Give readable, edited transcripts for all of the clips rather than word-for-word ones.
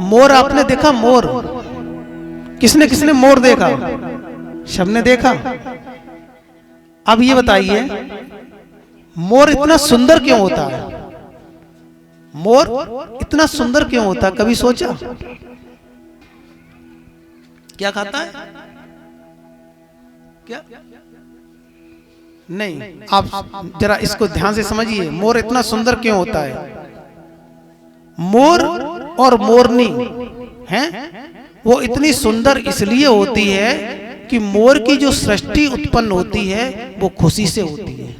मोर आपने देखा? मोर किसने किसने मोर देखा? सबने देखा। अब ये बताइए मोर इतना सुंदर क्यों होता है? मोर इतना सुंदर क्यों होता है? कभी सोचा? क्या खाता है? क्या नहीं, आप जरा इसको ध्यान से समझिए। मोर इतना सुंदर क्यों होता है? मोर और मोरनी हैं, वो इतनी सुंदर इसलिए होती है कि मोर की जो सृष्टि उत्पन्न होती है वो खुशी से होती है।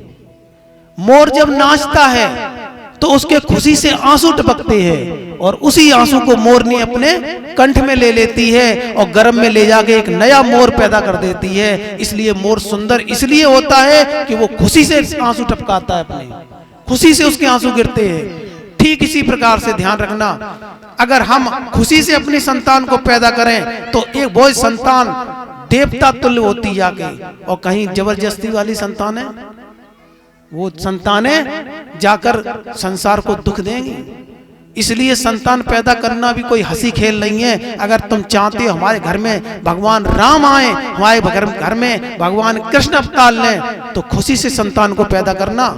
मोर जब नाचता है तो उसके खुशी से आंसू टपकते हैं और उसी आंसू को मोरनी अपने कंठ में ले लेती है और गर्भ में ले जाके एक नया मोर पैदा कर देती है। इसलिए मोर सुंदर इसलिए होता है कि वो खुशी से आंसू टपकाता है, अपने खुशी से उसके आंसू गिरते हैं। ठीक इसी प्रकार से ध्यान रखना, अगर हम खुशी से अपनी संतान को पैदा करें तो एक वो संतान देवता तुल्य होती जाके, और कहीं जबरदस्ती वाली संतान है वो संतानें जाकर संसार को दुख देंगी। इसलिए संतान पैदा करना भी कोई हंसी खेल नहीं है। अगर तुम चाहते हो हमारे घर में भगवान राम आए, हमारे घर में भगवान कृष्ण अवतार लें, तो खुशी से संतान को पैदा करना,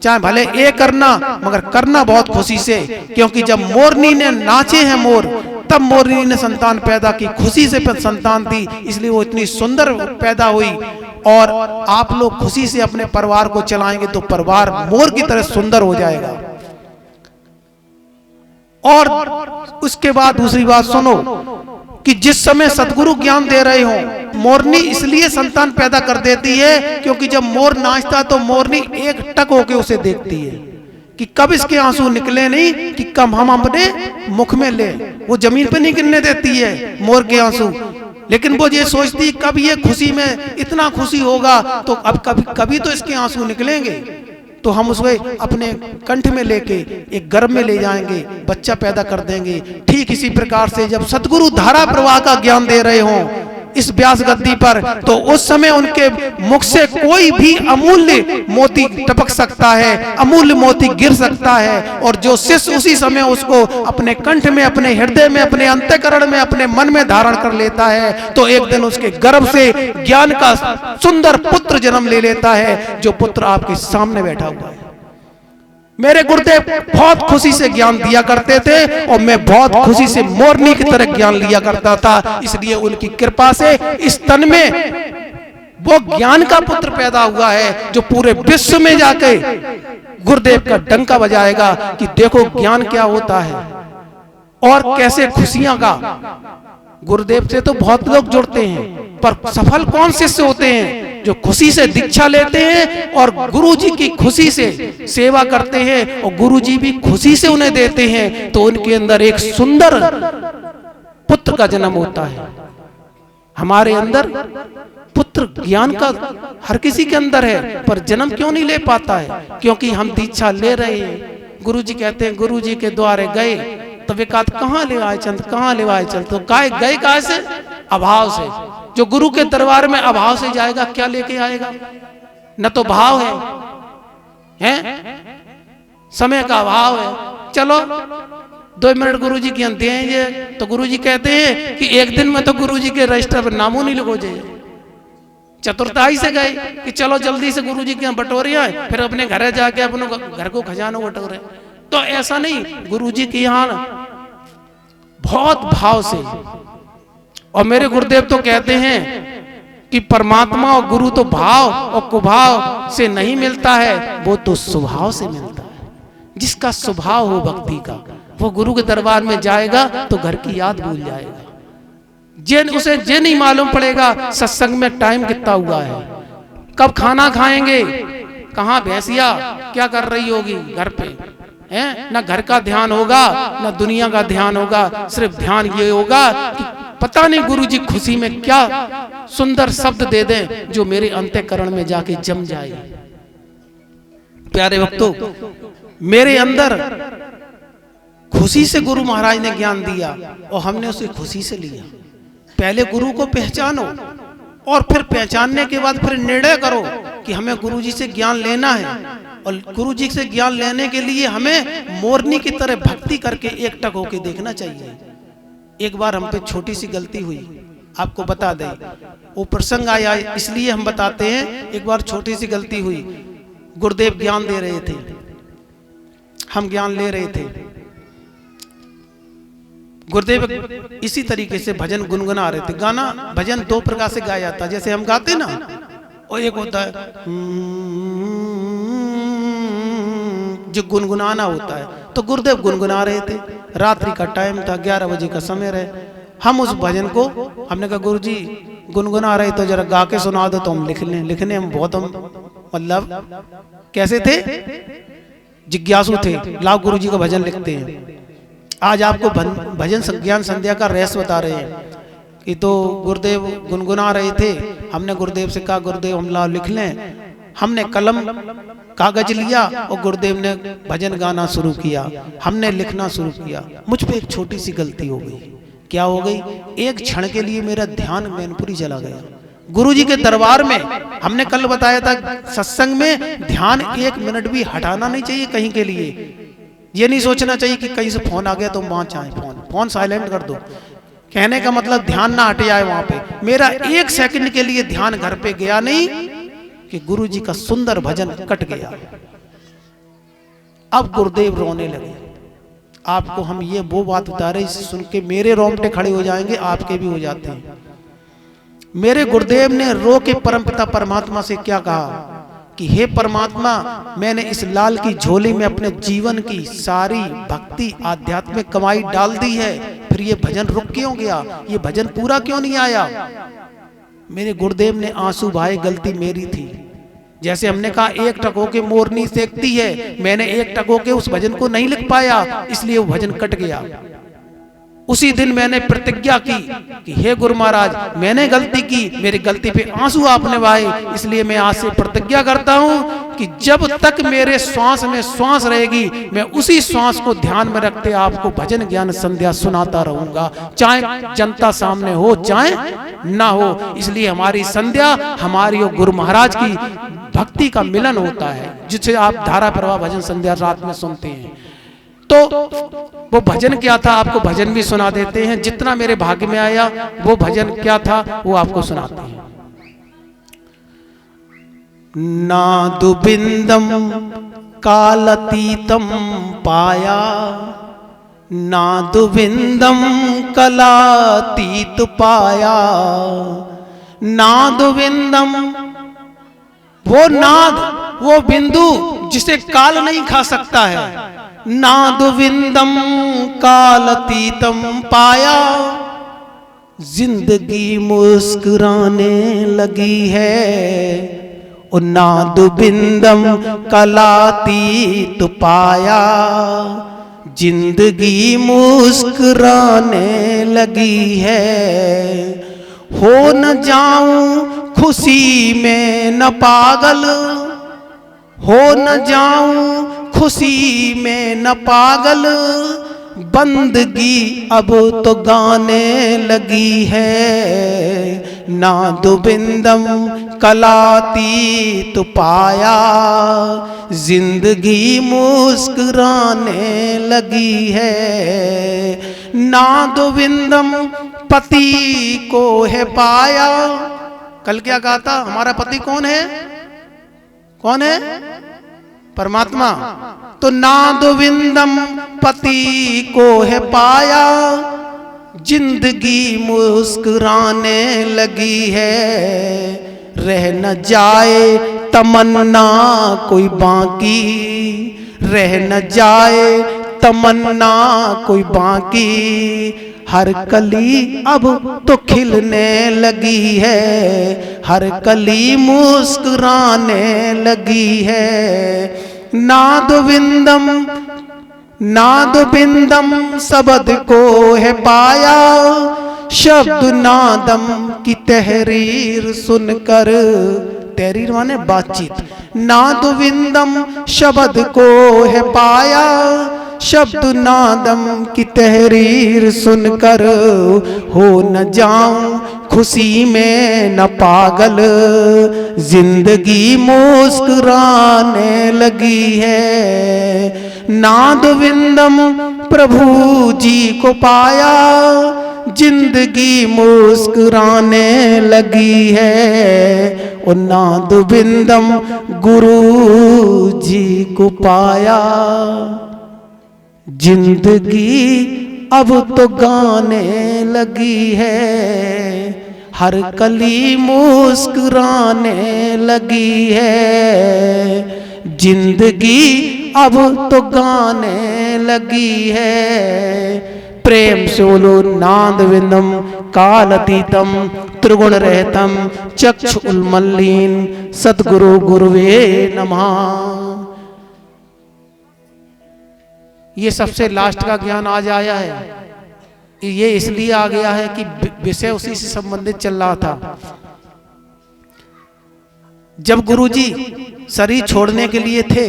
चाहे भले एक करना, मगर करना बहुत खुशी से। क्योंकि जब मोरनी ने नाचे हैं मोर, तब मोरनी ने संतान पैदा की, खुशी से संतान थी, इसलिए वो इतनी सुंदर पैदा हुई। और आप लोग खुशी से अपने परिवार को चलाएंगे तो परिवार मोर की तरह सुंदर हो जाएगा। और उसके बाद दूसरी बात सुनो कि जिस समय सतगुरु ज्ञान दे रहे हो, मोरनी इसलिए संतान पैदा कर देती है क्योंकि जब मोर नाचता है तो मोरनी एक टक होके उसे देखती है कि कब इसके आंसू निकले नहीं, कि कब हम अपने मुख में ले। वो जमीन पे नहीं गिरने देती है मोर के आंसू, लेकिन वो ये सोचती कब ये खुशी में इतना खुशी होगा तो अब कभी तो इसके आंसू निकलेंगे, तो हम उसे अपने कंठ में लेके एक गर्भ में ले जाएंगे, बच्चा पैदा कर देंगे। ठीक इसी प्रकार से जब सतगुरु धारा प्रवाह का ज्ञान दे रहे हों इस व्यास गद्दी पर, तो उस समय उनके मुख से कोई भी अमूल्य मोती टपक सकता है, अमूल्य मोती गिर सकता है। और जो शिष्य उसी समय उसको अपने कंठ में, अपने हृदय में, अपने अंतःकरण में, अपने मन में धारण कर लेता है, तो एक दिन उसके गर्भ से ज्ञान का सुंदर पुत्र जन्म ले लेता है, जो पुत्र आपके सामने बैठा हुआ है। मेरे गुरुदेव बहुत खुशी से ज्ञान दिया करते थे और मैं बहुत खुशी से मोरनी की तरह ज्ञान लिया करता था। इसलिए उनकी कृपा से इस तन में वो ज्ञान का पुत्र पैदा हुआ है, जो पूरे विश्व में जाके गुरुदेव का डंका बजाएगा कि देखो ज्ञान क्या होता है और कैसे खुशियां का। गुरुदेव से तो बहुत लोग जुड़ते हैं, पर सफल कौन शिष्य होते हैं? जो खुशी से दीक्षा लेते हैं और गुरुजी की खुशी से सेवा करते हैं और गुरुजी भी खुशी से उन्हें देते हैं, तो उनके अंदर एक सुंदर पुत्र का जन्म होता है। हमारे अंदर पुत्र ज्ञान का हर किसी के अंदर है, पर जन्म क्यों नहीं ले पाता है? क्योंकि हम दीक्षा ले रहे हैं। गुरुजी कहते हैं गुरुजी के द्वारे गए तो विकात कहाँ ले आए चंद, कहाँ ले आए चंद, तो गए कहाँ से? अभाव से। जो गुरु के दरबार में अभाव से जाएगा क्या लेके आएगा? न तो भाव है, समय का अभाव है। चलो 2 मिनट गुरुजी की हम देंगे, तो गुरुजी कहते हैं कि एक दिन में तो गुरुजी के रजिस्टर पर नामों नहीं लिखो जाए। चतुर्थाई से गए कि चलो जल्दी से गुरुजी के यहाँ बटोरे आए, फिर अपने घर जाके अपने घर को खजाना बटोरे। तो ऐसा नहीं, गुरुजी के यहाँ बहुत भाव से। और मेरे गुरुदेव तो कहते हैं कि परमात्मा और गुरु तो भाव और कुभाव से नहीं मिलता है, वो तो स्वभाव से मिलता है। जिसका स्वभाव हो भक्ति का, वो गुरु के दरबार में जाएगा तो घर की याद भूल जाएगा। उसे ये नहीं मालूम पड़ेगा सत्संग में टाइम कितना हुआ है, कब खाना खाएंगे, कहाँ भैंसिया क्या कर रही होगी घर पे है। ना घर का ध्यान होगा ना दुनिया का ध्यान होगा, सिर्फ ध्यान ये होगा कि पता नहीं गुरुजी खुशी में क्या सुंदर शब्द दे दें जो मेरे अंतःकरण में जाके जम जाए। प्यारे भक्तों, मेरे अंदर खुशी से गुरु महाराज ने ज्ञान दिया और हमने उसे खुशी से लिया। पहले गुरु को पहचानो और फिर पहचानने के बाद फिर निर्णय करो कि हमें गुरुजी से ज्ञान लेना है। और गुरु जी से ज्ञान लेने के लिए हमें मोरनी की तरह भक्ति करके एकटक होके देखना चाहिए। एक बार हम पे छोटी सी गलती हुई, आपको बता दें, वो प्रसंग आया इसलिए हम बताते हैं। एक बार छोटी सी गलती हुई, गुरुदेव ज्ञान दे रहे थे, हम ज्ञान ले रहे थे। गुरुदेव इसी तरीके से भजन गुनगुना रहे थे। गाना भजन दो प्रकार से गाया जाता है, जैसे हम गाते ना, और एक होता है जो गुनगुनाना होता है। तो गुरुदेव गुनगुना रहे थे, रात्रि का टाइम था, 11 बजे का समय रहे। हम उस भजन को, हमने कहा गुरु जी गुनगुना रहे तो जरा गा के सुना दो तो हम लिख लें। लिखने हम बहुत, हम मतलब कैसे थे, जिज्ञासु थे, लाओ गुरु जी का भजन लिखते हैं। आज आपको भजन ज्ञान संध्या का रहस्य बता रहे हैं कि तो गुरुदेव गुनगुना रहे थे। हमने गुरुदेव से कहा गुरुदेव हम लाओ लिख लें। हमने कलम कागज लिया और गुरुदेव ने भजन गाना शुरू किया, हमने लिखना शुरू किया। मुझ पे एक छोटी सी गलती हो गई। क्या हो गई? एक क्षण के लिए मेरा ध्यान मैनपुरी चला गया। गुरु जी के दरबार में, हमने कल बताया था सत्संग में, ध्यान 1 मिनट भी हटाना नहीं चाहिए कहीं के लिए। ये नहीं सोचना चाहिए कि कहीं से फोन आ गया तो वहां चाहे फोन साइलेंट कर दो। कहने का मतलब ध्यान ना हट जाए वहां पे। मेरा 1 सेकंड के लिए ध्यान घर पे गया नहीं कि गुरु जी का सुंदर भजन कट गया। अब गुरुदेव रोने लगे। आपको हम ये वो बात बता रहे, सुन के मेरे रोंगटे खड़े हो जाएंगे, आपके भी हो जाते हैं। मेरे गुरुदेव ने रो के परमपिता परमात्मा से क्या कहा कि हे परमात्मा, मैंने इस लाल की झोली में अपने जीवन की सारी भक्ति आध्यात्मिक कमाई डाल दी है, फिर ये भजन रुक क्यों गया, ये भजन पूरा क्यों नहीं आया। मेरे गुरुदेव ने आंसू बहाए, गलती मेरी थी। जैसे हमने कहा एक टक होके मोरनी सेकती है, मैंने एक टक होके उस भजन को नहीं लिख पाया, इसलिए वो भजन कट गया। उसी दिन मैंने प्रतिज्ञा की कि हे गुरु महाराज, मैंने गलती की, मेरी गलती पे आंसू आपने बहाए, इसलिए मैं आज से प्रतिज्ञा करता हूं कि जब तक मेरे श्वास में श्वास रहेगी, मैं उसी श्वास को ध्यान में रखते आपको भजन ज्ञान संध्या सुनाता रहूंगा, चाहे जनता सामने हो चाहे ना हो। इसलिए हमारी संध्या हमारी और गुरु महाराज की भक्ति का मिलन होता है, जिसे आप धारा प्रवाह भजन संध्या रात में सुनते हैं। तो वो भजन क्या था, आपको भजन भी सुना देते हैं। जितना मेरे भाग्य में आया वो भजन क्या था वो आपको सुनाते हैं। नादु बिंदम कालतीतम पाया, नादु बिंदम कलातीत पाया। नादु बिंदम, वो नाद, वो बिंदु जिसे काल नहीं खा सकता है। नादु विंदम कालतीतम पाया, जिंदगी मुस्कुराने लगी है। ओ नादु बिंदम कलातीत पाया, जिंदगी मुस्कुराने लगी है। हो न जाऊं खुशी में न पागल, हो न जाऊं खुशी में न पागल। बंदगी अब तो गाने लगी है। नादु बिंदम कलातीत पाया, जिंदगी मुस्कुराने लगी है। नादु बिंदम पति को है पाया। कल क्या कहा था, हमारा पति कौन है? कौन है? परमात्मा। तो नादु विंदम पति को है पाया, जिंदगी मुस्कुराने लगी है। रह न जाए तमन्ना कोई बाकी, रह न जाए तमन्ना कोई बाकी। हर कली अब तो खिलने लगी है, हर कली मुस्कुराने लगी है। नादु विंदम, नादु बिंदम शब्द को है पाया। शब्द नादम की तहरीर सुनकर, तहरीर माने बातचीत। नादु विंदम शब्द को है पाया, शब्द नादम की तहरीर सुनकर हो न जाऊं खुशी में न पागल, जिंदगी मुस्कुराने लगी है। नाद विंदम प्रभु जी को पाया, जिंदगी मुस्कुराने लगी है। और नाद विंदम गुरु जी को पाया, जिंदगी अब तो गाने लगी है। हर कली मुस्कुराने लगी है, जिंदगी अब तो गाने लगी है। प्रेम से बोलो नाद विंदम कालातीतम त्रिगुण रहतम चक्षु उन्मलिन सद्गुरु गुरुवे नमः। ये सबसे लास्ट का ज्ञान आज आया है। ये इसलिए आ गया है कि विषय उसी से संबंधित चल रहा था। जब गुरुजी शरीर छोड़ने के लिए थे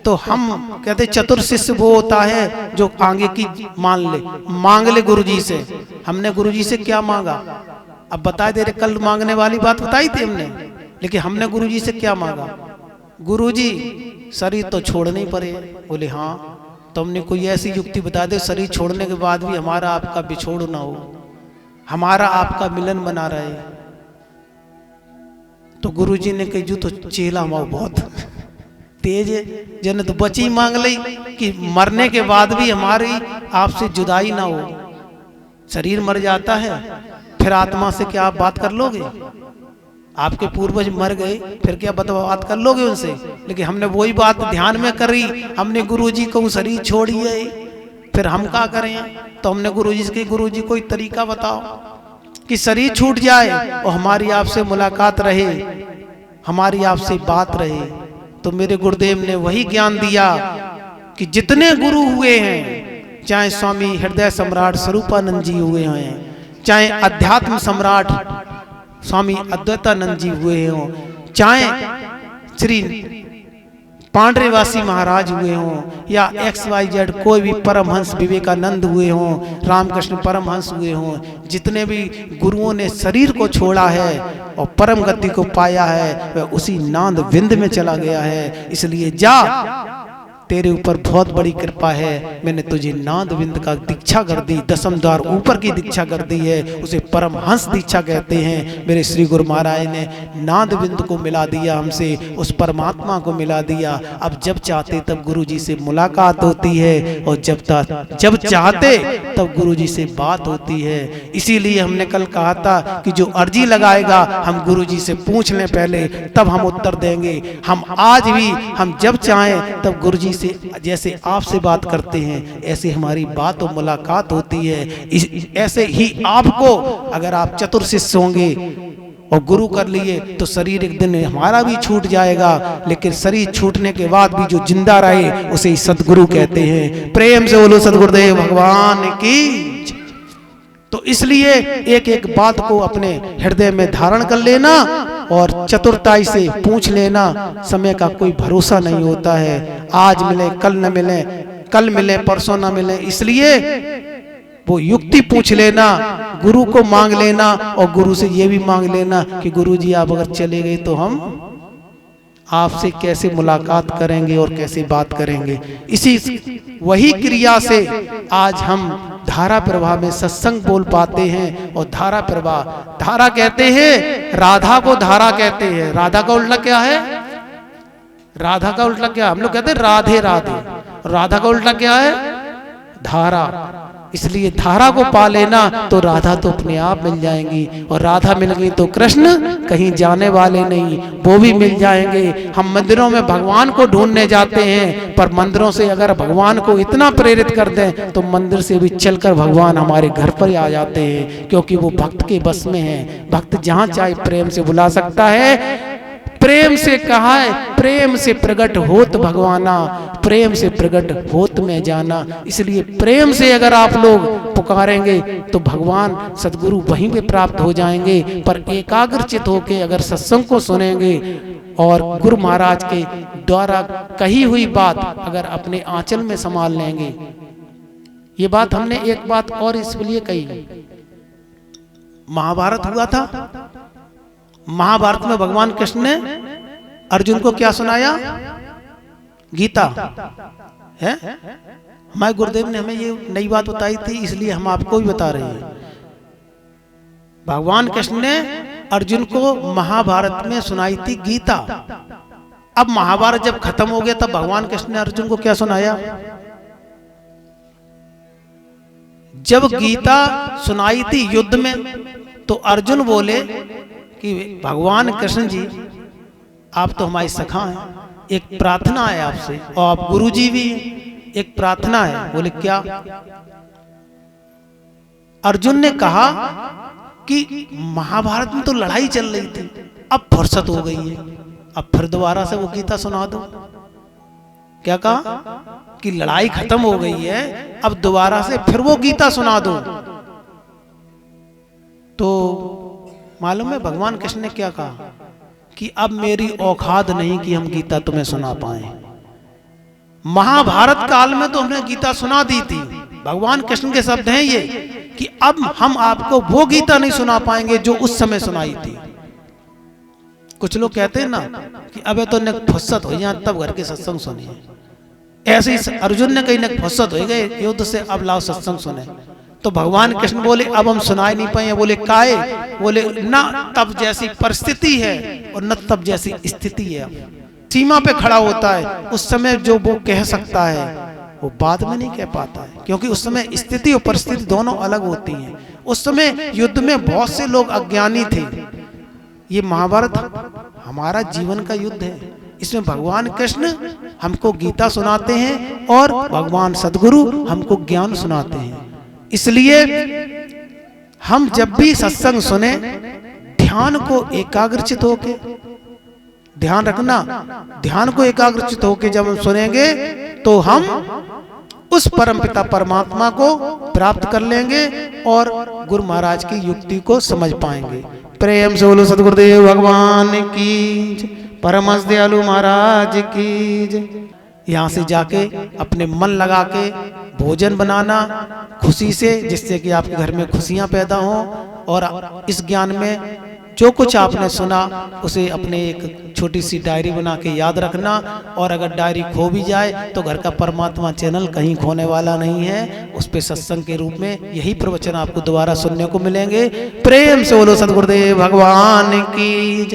तो हम कहते चतुर शिष्य वो होता है जो आगे की मांग ले गुरुजी से। हमने गुरुजी से क्या मांगा अब बता दे रहे, कल मांगने वाली बात बताई थी हमने, लेकिन हमने गुरुजी से क्या मांगा? गुरुजी शरीर तो छोड़ने ही पड़े। बोले हाँ, तो हमने कोई ऐसी युक्ति बता दे शरीर छोड़ने के बाद भी हमारा आपका बिछोड़ ना हो, हमारा आपका मिलन बना रहे। तो गुरुजी ने कही जो तो चेला माओ बहुत तेज है, जन तो बची मांग ली कि मरने के बाद भी हमारी आपसे जुदाई ना हो। शरीर मर जाता है फिर आत्मा से क्या आप बात कर लोगे? आपके पूर्वज मर गए फिर क्या बात कर लोगे उनसे? लेकिन हमने वही बात ध्यान में करी, हमने गुरुजी को शरीर छोड़ी है, फिर हम क्या करें? तो हमने गुरुजी से गुरुजी कोई तरीका बताओ कि शरीर छूट जाए और हमारी आपसे मुलाकात रहे, हमारी आपसे बात रहे। तो मेरे गुरुदेव ने वही ज्ञान दिया कि जितने गुरु हुए हैं, चाहे स्वामी हृदय सम्राट स्वरूपानंद जी हुए हैं, चाहे अध्यात्म सम्राट स्वामी अद्वैतानंद जी हुए हों, चाहे श्री पांडरेवासी महाराज हुए हों, या XYZ कोई भी परमहंस विवेकानंद हुए हों, रामकृष्ण परमहंस हुए हों, जितने भी गुरुओं ने शरीर को छोड़ा है और परम गति को पाया है वह उसी नाद विंद में चला गया है। इसलिए जा, तेरे ऊपर बहुत बड़ी कृपा है, मैंने तुझे नाद विंद का दीक्षा कर दी, दसम द्वार ऊपर की दीक्षा कर दी है, उसे परमहंस दीक्षा कहते हैं। मेरे श्री गुरु महाराज ने नाद विंद को मिला दिया हमसे, उस परमात्मा को मिला दिया। अब जब चाहते तब गुरुजी से मुलाकात होती है और जब चाहते तब गुरुजी से बात होती है। इसीलिए हमने कल कहा था कि जो अर्जी लगाएगा हम गुरुजी से पूछ लें पहले, तब हम उत्तर देंगे। हम आज भी हम जब चाहें तब गुरुजी से जैसे आपसे बात करते हैं ऐसे हमारी बात और मुलाकात होती है। ऐसे ही आपको अगर आप चतुर शिष्य होंगे और गुरु कर लिए तो शरीर एक दिन हमारा भी छूट जाएगा, लेकिन शरीर छूटने के बाद भी जो जिंदा रहे उसे ही सदगुरु कहते हैं। प्रेम से बोलो सदगुरुदेव भगवान की। तो इसलिए एक एक बात को अपने हृदय में धारण कर लेना और चतुरताई से पूछ लेना। समय का कोई भरोसा नहीं होता है, आज मिले कल न मिले, कल मिले परसों न मिले। इसलिए वो युक्ति पूछ लेना, गुरु को मांग लेना और गुरु से ये भी मांग लेना कि गुरु जी आप अगर चले गए तो हम आपसे कैसे मुलाकात करेंगे और कैसे बात करेंगे। इसी वही क्रिया से आज हम धारा प्रवाह में सत्संग बोल पाते हैं। और धारा प्रवाह, धारा कहते हैं, राधा को धारा कहते हैं। राधा का उल्टा क्या है? राधा का उल्टा क्या? हम लोग कहते हैं राधे राधे, राधा का उल्टा क्या है? धारा। इसलिए धारा को पा लेना तो राधा तो अपने आप मिल जाएंगी, और राधा मिल गई तो कृष्ण कहीं जाने वाले नहीं, वो भी मिल जाएंगे। हम मंदिरों में भगवान को ढूंढने जाते हैं, पर मंदिरों से अगर भगवान को इतना प्रेरित कर दें तो मंदिर से भी चलकर भगवान हमारे घर पर आ जाते हैं, क्योंकि वो भक्त के बस में है। भक्त जहाँ चाहे प्रेम से बुला सकता है। प्रेम से कहा है, प्रेम से प्रकट होत भगवाना, प्रेम से प्रकट होत में जाना। इसलिए प्रेम से अगर आप लोग पुकारेंगे तो भगवान सदगुरु वहीं पे प्राप्त हो जाएंगे। पर एकाग्रचित होके अगर सत्संग को सुनेंगे और गुरु महाराज के द्वारा कही हुई बात अगर अपने आंचल में संभाल लेंगे। ये बात हमने एक बात और इसलिए कही, महाभारत हुआ था, महाभारत में भगवान कृष्ण ने अर्जुन को क्या सुनाया? गीता है। हमारे गुरुदेव ने हमें ये नई बात बताई थी, इसलिए हम आपको भी बता रहे हैं। भगवान कृष्ण ने अर्जुन को महाभारत में सुनाई थी गीता। अब महाभारत जब खत्म हो गया तब भगवान कृष्ण ने अर्जुन को क्या सुनाया? जब गीता सुनाई थी युद्ध में तो अर्जुन बोले कि भगवान कृष्ण जी आप तो हमारी सखा हैं, एक प्रार्थना है आपसे, और आप गुरु जी भी हैं, एक प्रार्थना है। बोले क्या? अर्जुन ने कहा कि महाभारत में तो लड़ाई चल रही थी, अब फुर्सत हो गई है, अब फिर दोबारा से वो गीता सुना दो। क्या कहा? कि लड़ाई खत्म हो गई है, अब दोबारा से फिर वो गीता सुना दो। तो मालूम है भगवान कृष्ण ने क्या कहा? कि अब मेरी औकात नहीं कि हम गीता तुम्हें सुना पाए। महाभारत काल में तो हमने गीता सुना दी थी। भगवान कृष्ण के शब्द हैं ये कि अब हम आपको वो गीता नहीं सुना पाएंगे जो उस समय सुनाई थी। कुछ लोग कहते हैं ना कि अबे तो ने फुर्सत हो जाए तब घर के सत्संग सुनिए। ऐसे ही अर्जुन ने कहीं न फुर्सत हो गए युद्ध से, अब लाओ सत्संग सुने। तो भगवान कृष्ण बोले अब हम सुनाई नहीं पाए। बोले काहे? बोले ना तब जैसी परिस्थिति है और न तब जैसी स्थिति है। सीमा पे खड़ा होता है, उस समय जो वो कह सकता है वो बाद में नहीं कह पाता है, क्योंकि उस समय स्थिति और परिस्थिति दोनों अलग होती हैं। उस समय युद्ध में बहुत से लोग अज्ञानी थे। ये महाभारत हमारा जीवन का युद्ध है। इसमें भगवान कृष्ण हमको गीता सुनाते हैं और भगवान सदगुरु हमको ज्ञान सुनाते हैं। इसलिए हम जब भी सत्संग सुने ध्यान को एकाग्रचित होके, ध्यान रखना, ध्यान को एकाग्रचित होके जब हम सुनेंगे तो हम उस परमपिता परमात्मा को प्राप्त कर लेंगे और गुरु महाराज की युक्ति को समझ पाएंगे। प्रेम से बोलो सदगुरुदेव भगवान की, परमहंस दयालु महाराज की। यहाँ से जाके अपने मन लगा के भोजन बनाना खुशी से, जिससे कि आपके घर में खुशियां पैदा हों। और इस ज्ञान में जो कुछ आपने सुना उसे अपने एक छोटी सी डायरी बना के याद रखना। और अगर डायरी खो भी जाए तो घर का परमात्मा चैनल कहीं खोने वाला नहीं है, उस पे सत्संग के रूप में यही प्रवचन आपको दोबारा सुनने को मिलेंगे। प्रेम से बोलो सदगुरुदेव भगवान की।